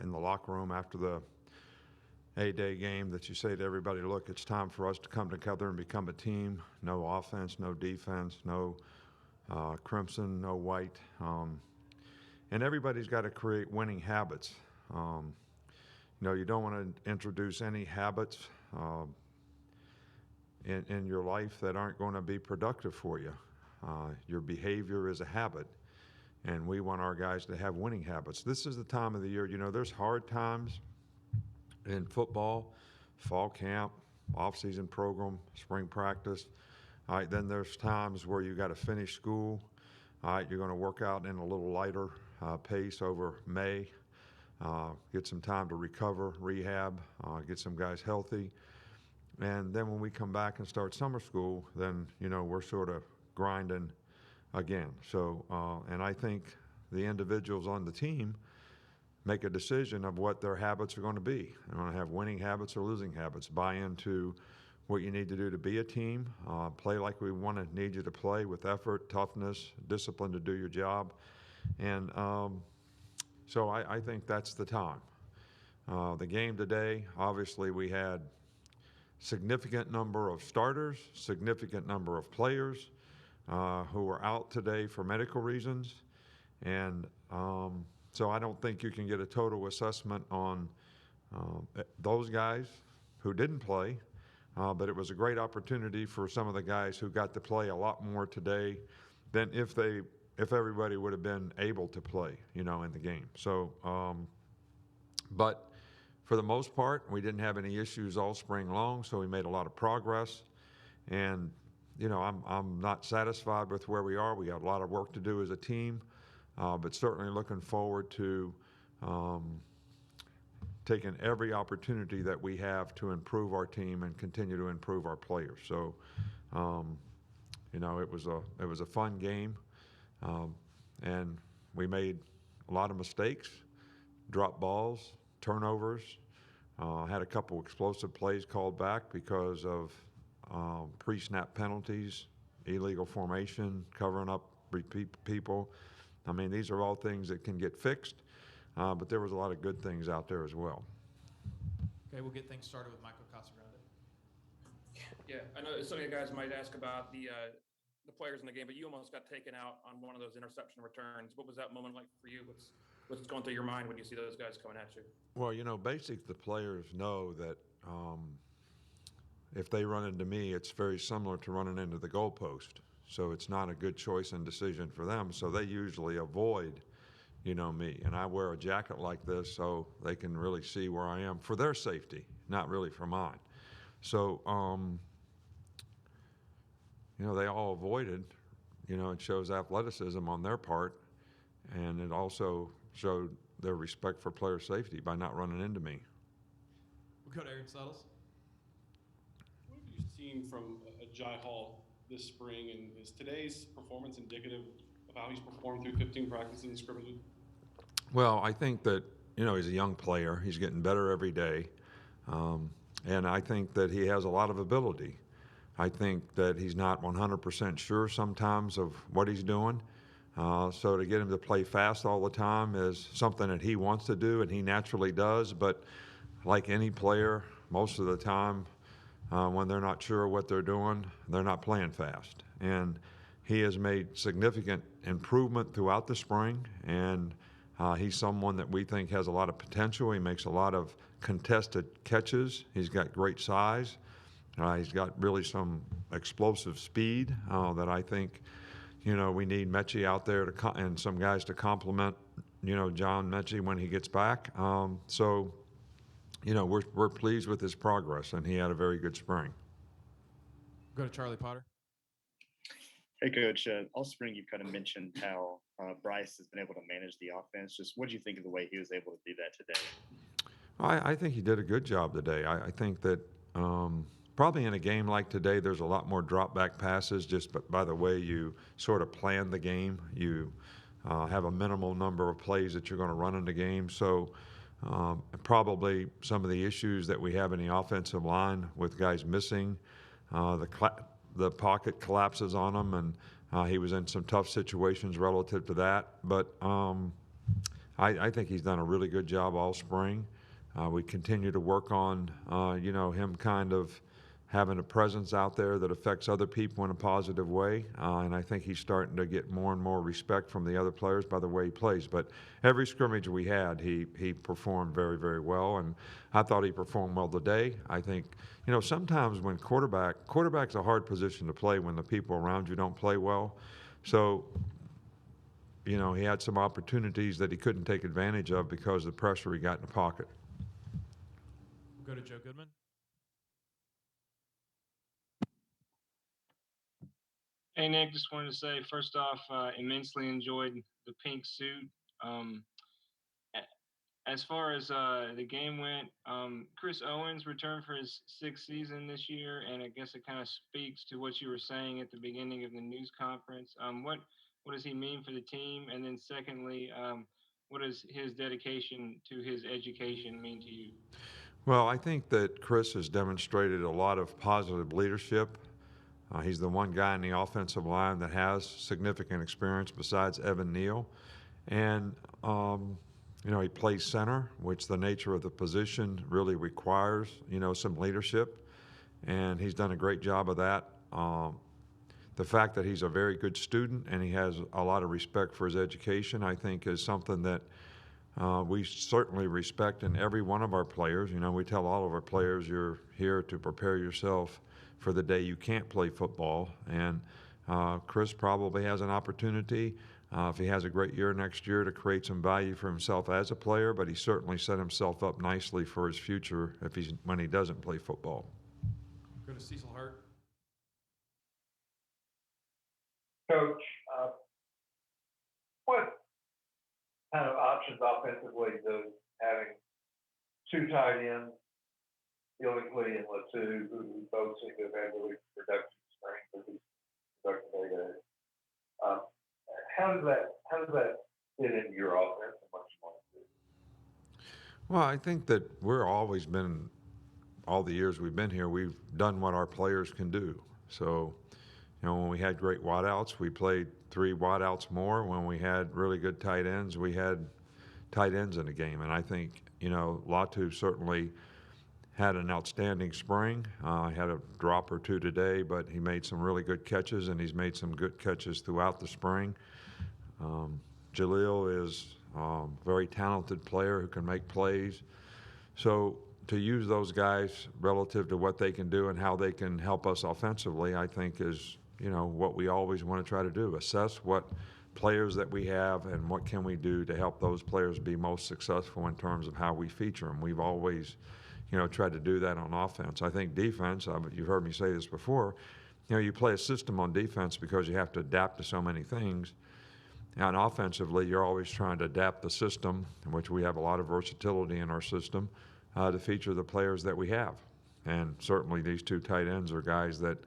in the locker room after the A-Day game that you say to everybody, look, it's time for us to come together and become a team. No offense, no defense, no crimson, no white. And everybody's got to create winning habits. You don't want to introduce any habits in your life that aren't going to be productive for you. Your behavior is a habit, and we want our guys to have winning habits. This is the time of the year, there's hard times in football, fall camp, off-season program, spring practice. All right, then there's times where you got to finish school. All right, you're going to work out in a little lighter pace over May, get some time to recover, rehab, get some guys healthy. And then when we come back and start summer school, then, we're sort of grinding again. So, and I think the individuals on the team make a decision of what their habits are going to be. They're going to have winning habits or losing habits. Buy into what you need to do to be a team. Play like we need you to play, with effort, toughness, discipline to do your job. And so I think that's the time. The game today, obviously we had significant number of starters, significant number of players who were out today for medical reasons. And so I don't think you can get a total assessment on those guys who didn't play, but it was a great opportunity for some of the guys who got to play a lot more today than if everybody would have been able to play, in the game. So, but for the most part, we didn't have any issues all spring long, so we made a lot of progress. And, I'm not satisfied with where we are. We got a lot of work to do as a team. But certainly looking forward to taking every opportunity that we have to improve our team and continue to improve our players. So, it was a fun game, and we made a lot of mistakes, dropped balls, turnovers, had a couple explosive plays called back because of pre-snap penalties, illegal formation, covering up repeat people. I mean, these are all things that can get fixed, but there was a lot of good things out there as well. Okay, we'll get things started with Michael Casagrande. Yeah, I know some of you guys might ask about the players in the game, but you almost got taken out on one of those interception returns. What was that moment like for you? What's going through your mind when you see those guys coming at you? Well, basically the players know that if they run into me, it's very similar to running into the goalpost. So it's not a good choice and decision for them. So they usually avoid, me. And I wear a jacket like this so they can really see where I am for their safety, not really for mine. So, they all avoided. It shows athleticism on their part, and it also showed their respect for player safety by not running into me. We'll go to Aaron Suttles. What have you seen from Jai Hall this spring, and is today's performance indicative of how he's performed through 15 practices and scrimmages? Well, I think that, he's a young player. He's getting better every day. And I think that he has a lot of ability. I think that he's not 100% sure sometimes of what he's doing. So to get him to play fast all the time is something that he wants to do, and he naturally does. But like any player, most of the time, when they're not sure what they're doing, they're not playing fast. And he has made significant improvement throughout the spring, and he's someone that we think has a lot of potential. He makes a lot of contested catches. He's got great size. He's got really some explosive speed that I think, we need Mechie out there and some guys to complement, John Mechie when he gets back. So, we're pleased with his progress, and he had a very good spring. Go to Charlie Potter. Hey, Coach. All spring, you've kind of mentioned how Bryce has been able to manage the offense. Just what do you think of the way he was able to do that today? I think he did a good job today. I think that probably in a game like today, there's a lot more drop-back passes just by the way you sort of plan the game. You have a minimal number of plays that you're going to run in the game. So probably some of the issues that we have in the offensive line with guys missing, the pocket collapses on him, and he was in some tough situations relative to that. But I think he's done a really good job all spring. We continue to work on, him kind of having a presence out there that affects other people in a positive way. And I think he's starting to get more and more respect from the other players by the way he plays. But every scrimmage we had, he performed very, very well. And I thought he performed well today. I think, sometimes when quarterback's a hard position to play when the people around you don't play well. So, he had some opportunities that he couldn't take advantage of because of the pressure he got in the pocket. We'll go to Joe Goodman. Hey, Nick, just wanted to say, first off, immensely enjoyed the pink suit. As far as the game went, Chris Owens returned for his 6th season this year, and I guess it kind of speaks to what you were saying at the beginning of the news conference. What does he mean for the team? And then secondly, what does his dedication to his education mean to you? Well, I think that Chris has demonstrated a lot of positive leadership. He's the one guy in the offensive line that has significant experience besides Evan Neal. And, he plays center, which the nature of the position really requires, some leadership. And he's done a great job of that. The fact that he's a very good student and he has a lot of respect for his education, I think, is something that we certainly respect in every one of our players. We tell all of our players, you're here to prepare yourself for the day you can't play football. And Chris probably has an opportunity, if he has a great year next year, to create some value for himself as a player, but he certainly set himself up nicely for his future when he doesn't play football. Go to Cecil Hurt. Coach, what kind of options offensively does having 2 tight ends, Gillicuddy and Latu, who both seem to have had really productive spring, productive data? How does that fit into your offense and what you want to do? Well, I think that all the years we've been here, we've done what our players can do. So, when we had great wideouts, we played 3 wideouts more. When we had really good tight ends, we had tight ends in the game. And I think, Latu certainly had an outstanding spring. He had a drop or 2 today, but he made some really good catches, and he's made some good catches throughout the spring. Jaleel is a very talented player who can make plays. So to use those guys relative to what they can do and how they can help us offensively, I think is, what we always want to try to do. Assess what players that we have and what can we do to help those players be most successful in terms of how we feature them. We've always, tried to do that on offense. I think defense, you've heard me say this before, you play a system on defense because you have to adapt to so many things. And offensively, you're always trying to adapt the system, in which we have a lot of versatility in our system, to feature the players that we have. And certainly these 2 tight ends are guys that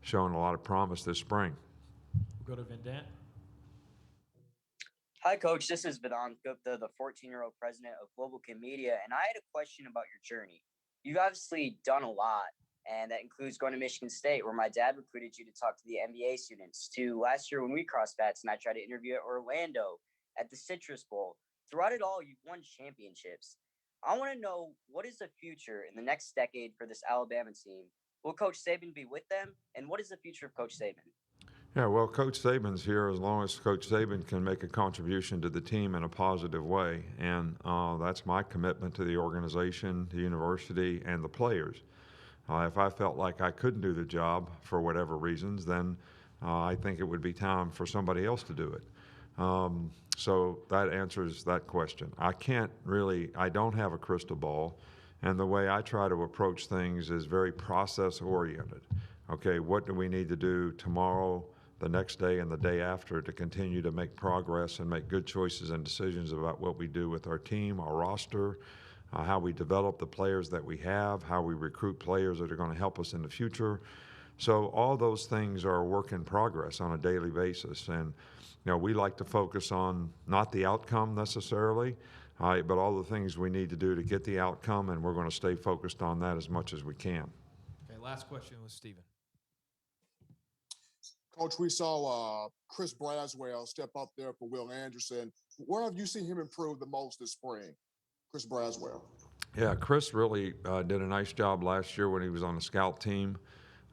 shown a lot of promise this spring. We'll go to Vendant. Hi, Coach. This is Vedant Gupta, the 14-year-old president of Global Kid Media, and I had a question about your journey. You've obviously done a lot, and that includes going to Michigan State, where my dad recruited you to talk to the NBA students, to last year when we crossed paths and I tried to interview at Orlando, at the Citrus Bowl. Throughout it all, you've won championships. I want to know, what is the future in the next decade for this Alabama team? Will Coach Saban be with them? And what is the future of Coach Saban? Yeah, well, Coach Saban's here as long as Coach Saban can make a contribution to the team in a positive way. And that's my commitment to the organization, the university, and the players. If I felt like I couldn't do the job for whatever reasons, then I think it would be time for somebody else to do it. So that answers that question. I don't have a crystal ball. And the way I try to approach things is very process-oriented. Okay, what do we need to do tomorrow, the next day, and the day after to continue to make progress and make good choices and decisions about what we do with our team, our roster, how we develop the players that we have, how we recruit players that are going to help us in the future. So all those things are a work in progress on a daily basis. And, we like to focus on not the outcome necessarily, but all the things we need to do to get the outcome, and we're going to stay focused on that as much as we can. Okay, last question with Stephen. Coach, we saw Chris Braswell step up there for Will Anderson. Where have you seen him improve the most this spring, Chris Braswell? Yeah, Chris really did a nice job last year when he was on the scout team.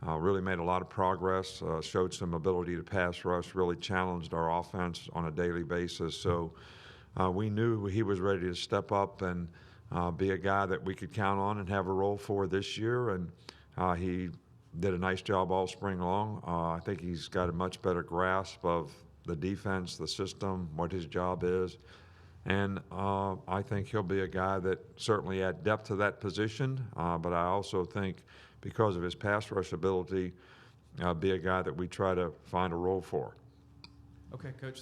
Really made a lot of progress, showed some ability to pass rush, really challenged our offense on a daily basis. So we knew he was ready to step up and be a guy that we could count on and have a role for this year. And he did a nice job all spring long. I think he's got a much better grasp of the defense, the system, what his job is. And I think he'll be a guy that certainly add depth to that position, but I also think because of his pass rush ability, be a guy that we try to find a role for. Okay, Coach.